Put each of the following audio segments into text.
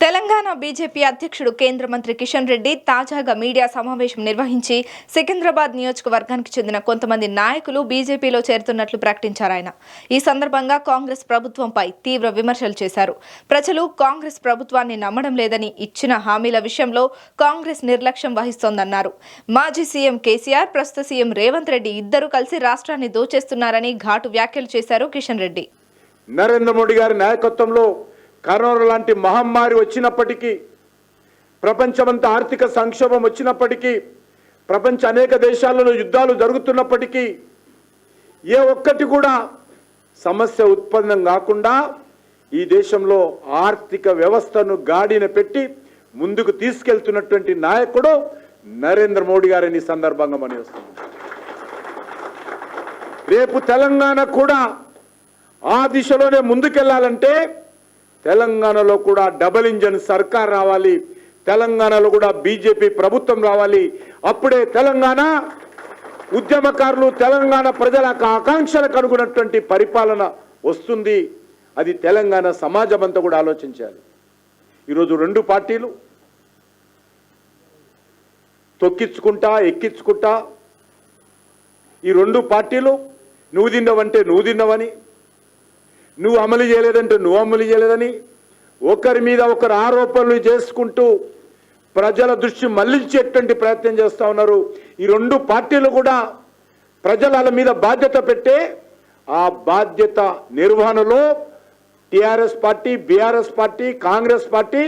Telangana BJP అధ్యక్షుడు కేంద్ర మంత్రి కిషన్ రెడ్డి తాజాగా మీడియా సమావేశం నిర్వహించి సికింద్రాబాద్ నియోజకవర్గానికి చెందిన కొంతమంది నాయకులు బీజేపీలో చేరుతున్నట్లు ప్రకటించారు. ఆయన ఈ సందర్భంగా కాంగ్రెస్ ప్రభుత్వంపై తీవ్ర విమర్శలు చేశారు. ప్రజలు కాంగ్రెస్ ప్రభుత్వాన్ని నమ్మడం లేదని, ఇచ్చిన హామీల విషయంలో కాంగ్రెస్ నిర్లక్ష్యం వహిస్తోందన్నారు. మాజీ సీఎం కేసీఆర్, ప్రస్తుత సీఎం రేవంత్ రెడ్డి ఇద్దరు కలిసి రాష్ట్రాన్ని దోచేస్తున్నారని ఘాటు వ్యాఖ్యలు చేశారు కిషన్ రెడ్డి. నరేంద్ర మోడీ గారి నాయకత్వంలో కరోనా లాంటి మహమ్మారి వచ్చినప్పటికీ, ప్రపంచమంతా ఆర్థిక సంక్షోభం వచ్చినప్పటికీ, ప్రపంచ అనేక దేశాలలో యుద్ధాలు జరుగుతున్నప్పటికీ ఏ ఒక్కటి కూడా సమస్య ఉత్పన్నం కాకుండా ఈ దేశంలో ఆర్థిక వ్యవస్థను గాడిన పెట్టి ముందుకు తీసుకెళ్తున్నటువంటి నాయకుడు నరేంద్ర మోడీ గారిని సందర్భంగా మనం వస్తుంది. రేపు తెలంగాణ కూడా ఆ దిశలోనే ముందుకెళ్లాలంటే తెలంగాణలో కూడా డబుల్ ఇంజన్ సర్కార్ రావాలి, తెలంగాణలో కూడా బీజేపీ ప్రభుత్వం రావాలి. అప్పుడే తెలంగాణ ఉద్యమకారులు, తెలంగాణ ప్రజల ఆకాంక్షలకు అనుగుణటువంటి పరిపాలన వస్తుంది. అది తెలంగాణ సమాజం అంతా కూడా ఆలోచించాలి. ఈరోజు రెండు పార్టీలు తొక్కించుకుంటా ఎక్కించుకుంటా, ఈ రెండు పార్టీలు నువ్వు తిన్నవంటే నువ్వు తిన్నవని, నువ్వు అమలు చేయలేదంటే నువ్వు అమలు చేయలేదని ఒకరి మీద ఒకరు ఆరోపణలు చేసుకుంటూ ప్రజల దృష్టి మళ్లించేటువంటి ప్రయత్నం చేస్తూ ఉన్నారు. ఈ రెండు పార్టీలు కూడా ప్రజల మీద బాధ్యత పెట్టే ఆ బాధ్యత నిర్వహణలో TRS party, BRS party, Congress party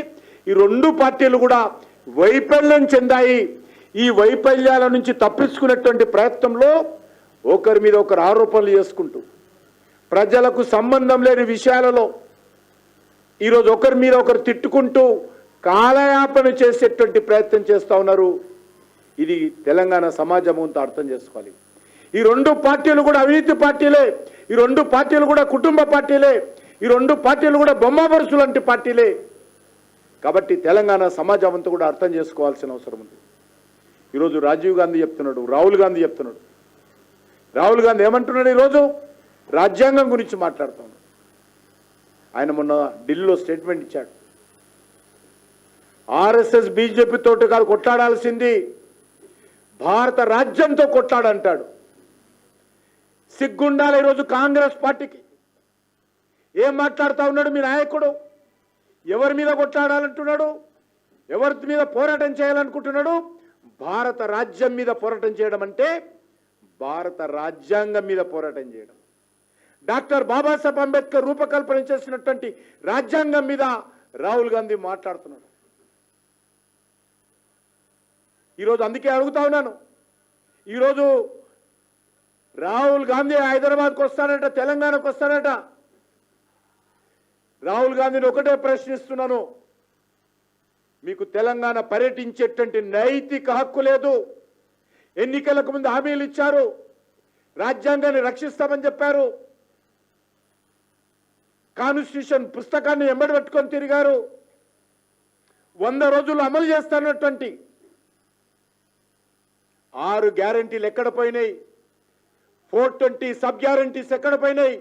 ఈ రెండు పార్టీలు కూడా వైఫల్యం చెందాయి. ఈ వైఫల్యాల నుంచి తప్పించుకునేటువంటి ప్రయత్నంలో ఒకరి మీద ఒకరు ఆరోపణలు చేసుకుంటూ ప్రజలకు సంబంధం లేని విషయాలలో ఈరోజు ఒకరి మీద ఒకరు తిట్టుకుంటూ కాలయాపన చేసేటువంటి ప్రయత్నం చేస్తూ ఉన్నారు. ఇది తెలంగాణ సమాజం అంతా అర్థం చేసుకోవాలి. ఈ రెండు పార్టీలు కూడా అవినీతి పార్టీలే, ఈ రెండు పార్టీలు కూడా కుటుంబ పార్టీలే, ఈ రెండు పార్టీలు కూడా బొమ్మబరుసు లాంటి పార్టీలే. కాబట్టి తెలంగాణ సమాజం అంతా కూడా అర్థం చేసుకోవాల్సిన అవసరం ఉంది. ఈరోజు రాజీవ్ గాంధీ చెప్తున్నాడు, రాహుల్ గాంధీ చెప్తున్నాడు. రాహుల్ గాంధీ ఏమంటున్నాడు? ఈరోజు రాజ్యాంగం గురించి మాట్లాడుతున్నాడు. ఆయన మొన్న ఢిల్లీలో స్టేట్మెంట్ ఇచ్చాడు. ఆర్ఎస్ఎస్ బీజేపీ తోటి కాదు కొట్లాడాల్సింది, భారత రాజ్యంతో కొట్లాడంటాడు. సిగ్గుండాలి ఈరోజు కాంగ్రెస్ పార్టీకి. ఏం మాట్లాడుతూ ఉన్నాడు మీ నాయకుడు? ఎవరి మీద కొట్లాడాలంటున్నాడు? ఎవరి మీద పోరాటం చేయాలనుకుంటున్నాడు? భారత రాజ్యం మీద పోరాటం చేయడం అంటే భారత రాజ్యాంగం మీద పోరాటం చేయడం. డాక్టర్ బాబాసాహెబ్ అంబేద్కర్ రూపకల్పన చేసినటువంటి రాజ్యాంగం మీద రాహుల్ గాంధీ మాట్లాడుతున్నాడు. ఈరోజు అందుకే అడుగుతా ఉన్నాను, ఈరోజు రాహుల్ గాంధీ హైదరాబాద్కు వస్తాడట, తెలంగాణకు వస్తాడట. రాహుల్ గాంధీని ఒకటే ప్రశ్నిస్తున్నాను, మీకు తెలంగాణ పర్యటించేటువంటి నైతిక హక్కు లేదు. ఎన్నికలకు ముందు హామీలు ఇచ్చారు, రాజ్యాంగాన్ని రక్షిస్తామని చెప్పారు, కాన్స్టిట్యూషన్ పుస్తకాన్ని ఎంబడి పెట్టుకొని తిరిగారు. 100 రోజులు అమలు చేస్తున్నటువంటి 6 గ్యారంటీలు ఎక్కడ పోయినాయి? 420 సబ్ గ్యారంటీస్ ఎక్కడ పోయినాయి?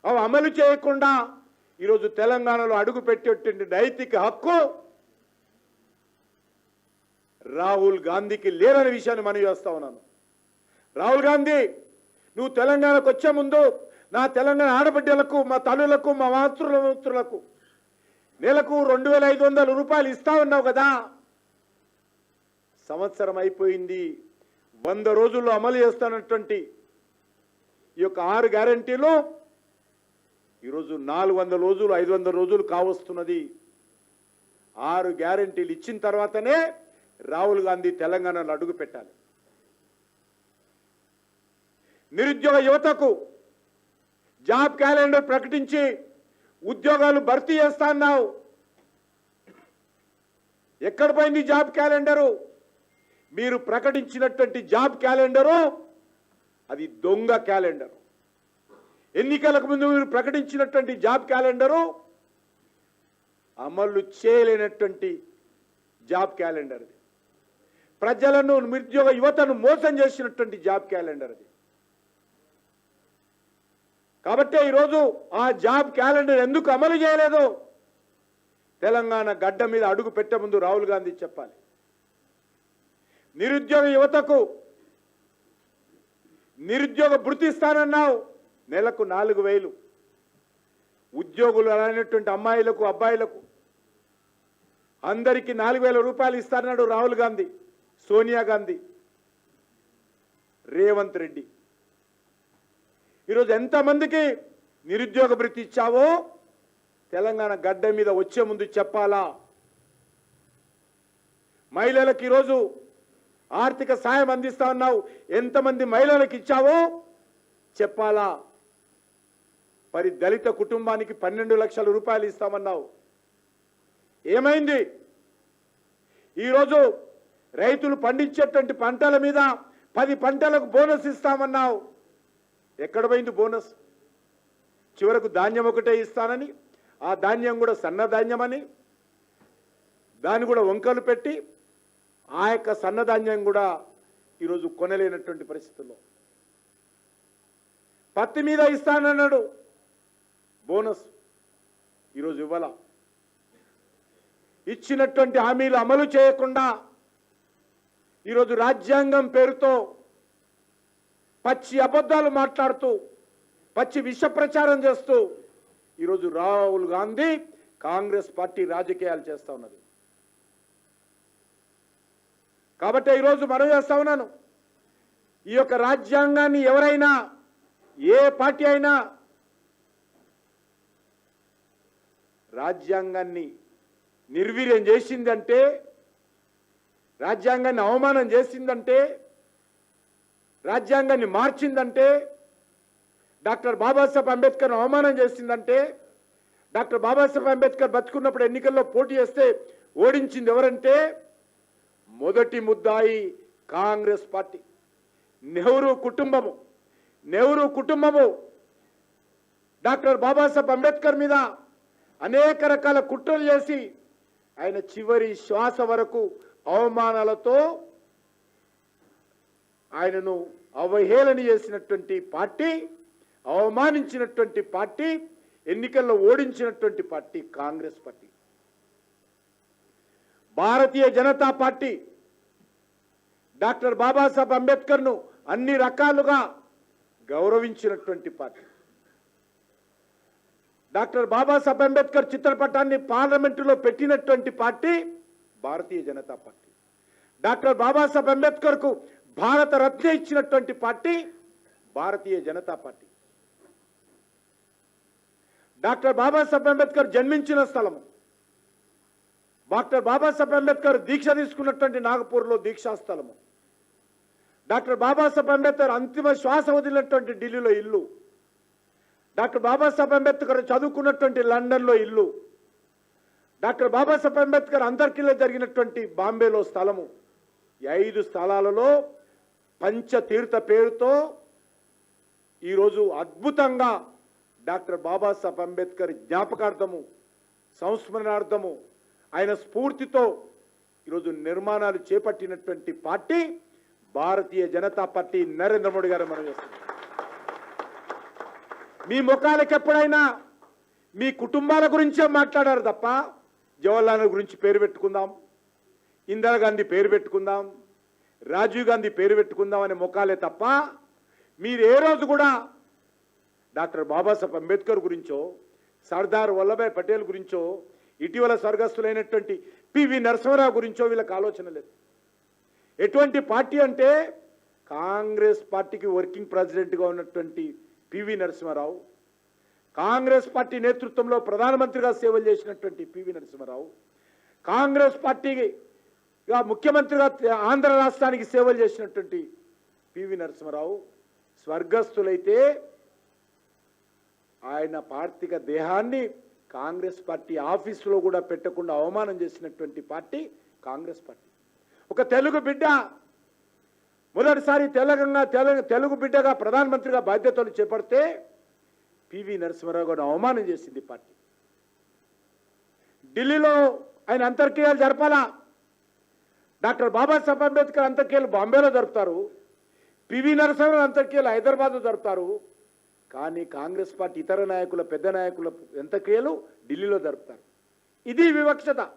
అవి అమలు చేయకుండా ఈరోజు తెలంగాణలో అడుగు పెట్టేటువంటి నైతిక హక్కు రాహుల్ గాంధీకి లేరనే విషయాన్ని మనం చేస్తా ఉన్నాను. రాహుల్ గాంధీ, నువ్వు తెలంగాణకు వచ్చే ముందు నా తెలంగాణ ఆడబిడ్డలకు, మా తల్లులకు, మా మాతృలకు నెలకు 2500 రూపాయలు ఇస్తా ఉన్నావు కదా. సంవత్సరం అయిపోయింది. 100 రోజుల్లో అమలు చేస్తున్నటువంటి ఈ యొక్క 6 గ్యారంటీలు ఈరోజు 400 రోజులు, 500 రోజులు కావస్తున్నది. 6 గ్యారంటీలు ఇచ్చిన తర్వాతనే రాహుల్ గాంధీ తెలంగాణలో అడుగు పెట్టాలి. నిరుద్యోగ యువతకు జాబ్ క్యాలెండర్ ప్రకటించి ఉద్యోగాలు భర్తీ చేస్తా అన్నావు. ఎక్కడ పోయింది జాబ్ క్యాలెండరు? మీరు ప్రకటించినటువంటి జాబ్ క్యాలెండరు అది దొంగ క్యాలెండరు. ఎన్నికలకు ముందు మీరు ప్రకటించినటువంటి జాబ్ క్యాలెండరు అమలు చేయలేనటువంటి జాబ్ క్యాలెండర్ అది. ప్రజలను, నిరుద్యోగ యువతను మోసం చేసినటువంటి జాబ్ క్యాలెండర్ అది. కాబట్టి ఈరోజు ఆ జాబ్ క్యాలెండర్ ఎందుకు అమలు చేయలేదు? తెలంగాణ గడ్డ మీద అడుగు పెట్టే ముందు రాహుల్ గాంధీ చెప్పాలి. నిరుద్యోగ యువతకు నిరుద్యోగ భృతి ఇస్తానన్నావు, నెలకు 4,000. ఉద్యోగులు అనేటువంటి అమ్మాయిలకు అబ్బాయిలకు అందరికీ 4,000 రూపాయలు ఇస్తానన్నాడు రాహుల్ గాంధీ, సోనియా గాంధీ, రేవంత్ రెడ్డి. ఈరోజు ఎంతమందికి నిరుద్యోగ భృతి ఇచ్చావో తెలంగాణ గడ్డ మీద వచ్చే ముందు చెప్పాలా. మహిళలకు ఈరోజు ఆర్థిక సాయం అందిస్తా ఉన్నావు, ఎంతమంది మహిళలకు ఇచ్చావో చెప్పాలా. మరి దళిత కుటుంబానికి 12 లక్షల రూపాయలు ఇస్తామన్నావు, ఏమైంది? ఈరోజు రైతులు పండించేటువంటి పంటల మీద 10 పంటలకు బోనస్ ఇస్తామన్నావు, ఎక్కడ పోయింది బోనస్? చివరకు ధాన్యం ఒకటే ఇస్తానని, ఆ ధాన్యం కూడా సన్న ధాన్యమని దాన్ని కూడా వంకలు పెట్టి ఆ యొక్క సన్నధాన్యం కూడా ఈరోజు కొనలేనటువంటి పరిస్థితుల్లో. పత్తి మీద ఇస్తానన్నాడు బోనస్, ఈరోజు ఇవ్వాల. ఇచ్చినటువంటి హామీలు అమలు చేయకుండా ఈరోజు రాజ్యాంగం పేరుతో పచ్చి అబద్ధాలు మాట్లాడుతూ పచ్చి విష ప్రచారం చేస్తూ ఈరోజు రాహుల్ గాంధీ కాంగ్రెస్ పార్టీ రాజకీయాలు చేస్తా ఉన్నది. కాబట్టి ఈరోజు మనం చేస్తా ఉన్నాను, ఈ యొక్క రాజ్యాంగాన్ని ఎవరైనా ఏ పార్టీ అయినా రాజ్యాంగాన్ని నిర్వీర్యం చేసిందంటే, రాజ్యాంగాన్ని అవమానం చేసిందంటే, రాజ్యాంగాన్ని మార్చిందంటే, డాక్టర్ బాబాసాహెబ్ అంబేద్కర్ అవమానం చేసిందంటే, డాక్టర్ బాబాసాహెబ్ అంబేద్కర్ బతుకున్నప్పుడు ఎన్నికల్లో పోటీ చేస్తే ఓడించింది ఎవరంటే మొదటి ముద్దాయి కాంగ్రెస్ పార్టీ, నెహ్రూ కుటుంబము. నెహ్రూ కుటుంబము డాక్టర్ బాబాసాహెబ్ అంబేద్కర్ మీద అనేక రకాల కుట్రలు చేసి ఆయన చివరి శ్వాస వరకు అవమానాలతో ఆయనను అవహేళన చేసినటువంటి పార్టీ, అవమానించినటువంటి పార్టీ, ఎన్నికల్లో ఓడించినటువంటి party Congress party. Bharatiya Janata party doctor Babasaheb అంబేద్కర్ను అన్ని రకాలుగా గౌరవించినటువంటి పార్టీ. డాక్టర్ బాబాసాహెబ్ అంబేద్కర్ చిత్రపటాన్ని పార్లమెంటులో పెట్టినటువంటి party Bharatiya Janata party. Doctor Babasaheb అంబేద్కర్కు Bharat Ratna ఇచ్చినటువంటి party Bharatiya Janata party. Doctor Babasaheb Ambedkar జన్మించిన స్థలము, డాక్టర్ బాబాసాహెబ్ అంబేద్కర్ దీక్ష తీసుకున్నటువంటి నాగపూర్లో దీక్షా స్థలము, డాక్టర్ బాబాసాహెబ్ అంబేద్కర్ అంతిమ శ్వాస వదిలినటువంటి ఢిల్లీలో ఇల్లు, డాక్టర్ బాబాసాహెబ్ అంబేద్కర్ చదువుకున్నటువంటి లండన్లో ఇల్లు, డాక్టర్ బాబాసాహెబ్ అంబేద్కర్ అంతర్కిలో జరిగినటువంటి బాంబేలో స్థలము. ఈ 5 స్థలాలలో పంచతీర్థ పేరుతో ఈరోజు అద్భుతంగా డాక్టర్ బాబాసాహెబ్ అంబేద్కర్ జ్ఞాపకార్థము, సంస్మరణార్థము, ఆయన స్ఫూర్తితో ఈరోజు నిర్మాణాలు చేపట్టినటువంటి పార్టీ భారతీయ జనతా పార్టీ. నరేంద్ర మోడీ గారు మనం చేస్తున్నారు. మీ ముఖాలకు ఎప్పుడైనా మీ కుటుంబాల గురించే మాట్లాడారు తప్ప జవహర్లాల్ నెహ్రూ గురించి పేరు పెట్టుకుందాం, ఇందిరాగాంధీ పేరు పెట్టుకుందాం, రాజీవ్ గాంధీ పేరు పెట్టుకుందాం అనే ముఖాలే తప్ప మీరు ఏ రోజు కూడా డాక్టర్ బాబాసాహెబ్ అంబేద్కర్ గురించో, సర్దార్ వల్లభాయ్ పటేల్ గురించో, ఇటీవల స్వర్గస్థులైనటువంటి పివి నరసింహారావు గురించో వీళ్ళకి ఆలోచన లేదు. ఎటువంటి పార్టీ అంటే కాంగ్రెస్ పార్టీకి వర్కింగ్ ప్రెసిడెంట్గా ఉన్నటువంటి పివి నరసింహారావు, కాంగ్రెస్ పార్టీ నేతృత్వంలో ప్రధానమంత్రిగా సేవలు చేసినటువంటి పివి నరసింహారావు, కాంగ్రెస్ పార్టీగా ముఖ్యమంత్రిగా ఆంధ్ర రాష్ట్రానికి సేవలు చేసినటువంటి పివి నరసింహారావు స్వర్గస్థులైతే ఆయన పార్థిక దేహాన్ని కాంగ్రెస్ పార్టీ ఆఫీసులో కూడా పెట్టకుండా అవమానం చేసినటువంటి పార్టీ కాంగ్రెస్ పార్టీ. ఒక తెలుగు బిడ్డ మొదటిసారి తెలుగు బిడ్డగా ప్రధానమంత్రిగా బాధ్యతలు చేపడితే పివి నరసింహారావు గారిని అవమానం చేసింది పార్టీ. ఢిల్లీలో ఆయన అంతర్క్రియలు జరపాలా. డాక్టర్ బాబాసాహెబ్ అంబేద్కర్ అంతర్క్రియలు బాంబేలో జరుపుతారు, పివి నరసింహారావు అంతర్క్రియలు హైదరాబాద్లో జరుపుతారు. కానీ కాంగ్రెస్ పార్టీ ఇతర నాయకుల, పెద్ద నాయకుల అంత్యక్రియలు ఢిల్లీలో జరుపుతారు. ఇది వివక్షత.